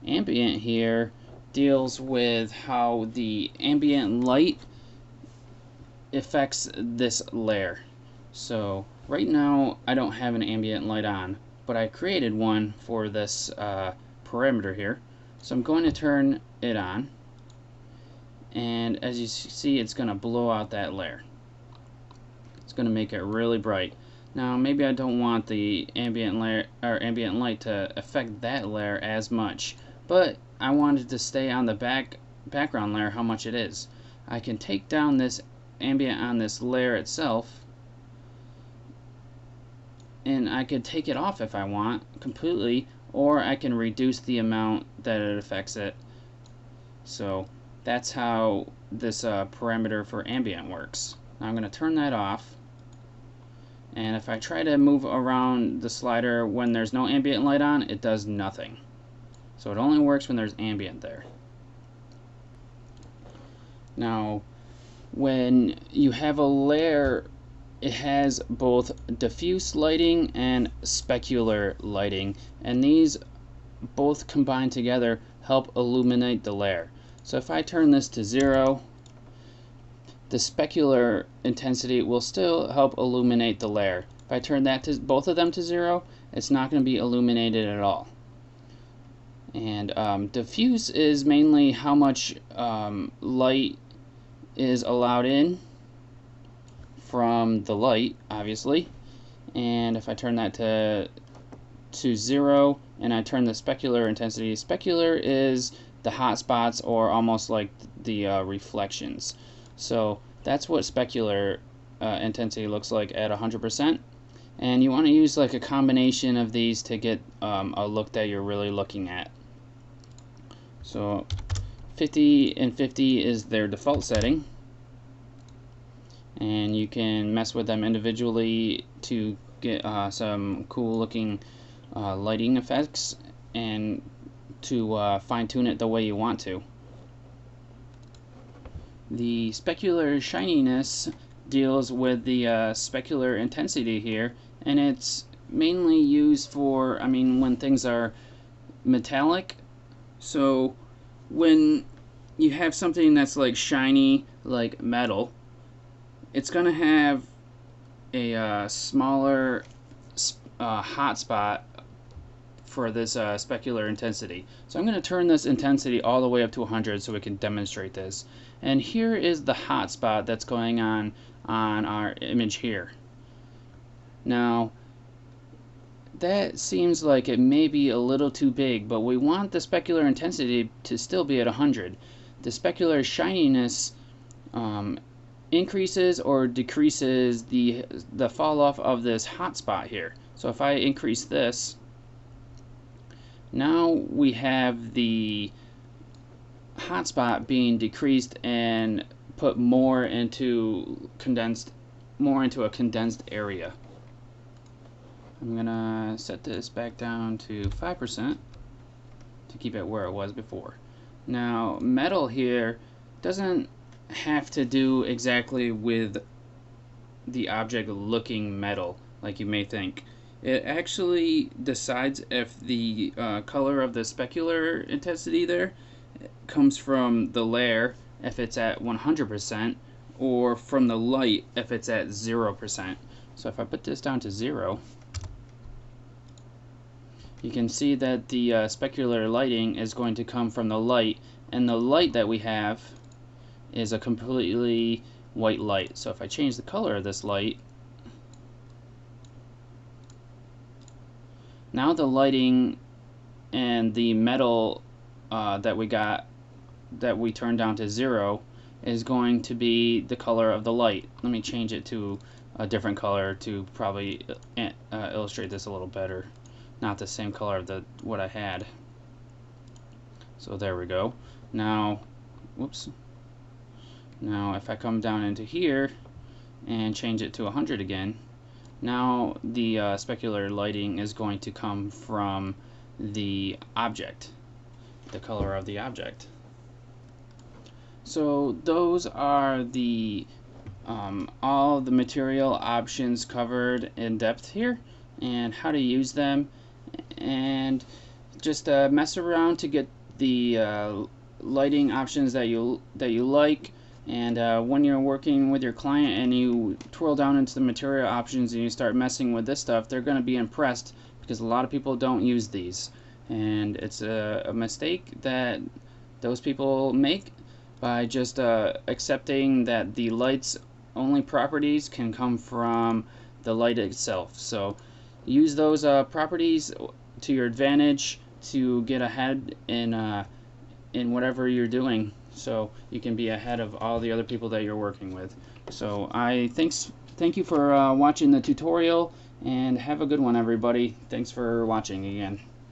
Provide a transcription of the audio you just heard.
ambient here deals with how the ambient light affects this layer. So right now I don't have an ambient light on, but I created one for this parameter here. So I'm going to turn it on, and as you see, it's going to blow out that layer. It's going to make it really bright. Now maybe I don't want the ambient layer or ambient light to affect that layer as much, but I wanted to stay on the background layer how much it is. I can take down this ambient on this layer itself, and I could take it off if I want completely, or I can reduce the amount that it affects it. So that's how this parameter for ambient works. Now I'm going to turn that off, and if I try to move around the slider when there's no ambient light on, it does nothing. So it only works when there's ambient there. Now when you have a layer, it has both diffuse lighting and specular lighting, and these both combined together help illuminate the layer. So if I turn this to 0, the specular intensity will still help illuminate the layer. If I turn that to both of them to 0, it's not going to be illuminated at all. And diffuse is mainly how much light is allowed in from the light, obviously. And if I turn that to 0 and I turn the specular intensity, specular is the hot spots, or almost like the reflections. So that's what specular intensity looks like at 100%. And you want to use like a combination of these to get a look that you're really looking at. So 50 and 50 is their default setting, and you can mess with them individually to get some cool looking lighting effects and to fine-tune it the way you want to. The specular shininess deals with the specular intensity here, and it's mainly used for, when things are metallic. So when you have something that's like shiny, like metal, it's going to have a smaller hot spot for this specular intensity. So I'm going to turn this intensity all the way up to 100 so we can demonstrate this. And here is the hot spot that's going on our image here. Now that seems like it may be a little too big, but we want the specular intensity to still be at 100. The specular shininess increases or decreases the fall off of this hot spot here. So if I increase this, now we have the hot spot being decreased and put more into a condensed area. I'm gonna set this back down to 5% to keep it where it was before. Now metal here doesn't have to do exactly with the object looking metal like you may think. It actually decides if the color of the specular intensity there comes from the layer if it's at 100%, or from the light if it's at 0%. So if I put this down to 0, you can see that the specular lighting is going to come from the light, and the light that we have is a completely white light. So if I change the color of this light, now the lighting and the metal that we turned down to 0 is going to be the color of the light. Let me change it to a different color to probably illustrate this a little better. Not the same color of what I had. So there we go. Now, whoops. Now if I come down into here and change it to 100 again, now the specular lighting is going to come from the object, the color of the object. So those are the all the material options covered in depth here, and how to use them. And just mess around to get the lighting options that you like. And when you're working with your client and you twirl down into the material options and you start messing with this stuff, they're going to be impressed, because a lot of people don't use these. And it's a mistake that those people make by just accepting that the light's only properties can come from the light itself. So use those properties to your advantage to get ahead in whatever you're doing, so you can be ahead of all the other people that you're working with. So thank you for watching the tutorial, and have a good one, everybody. Thanks for watching again.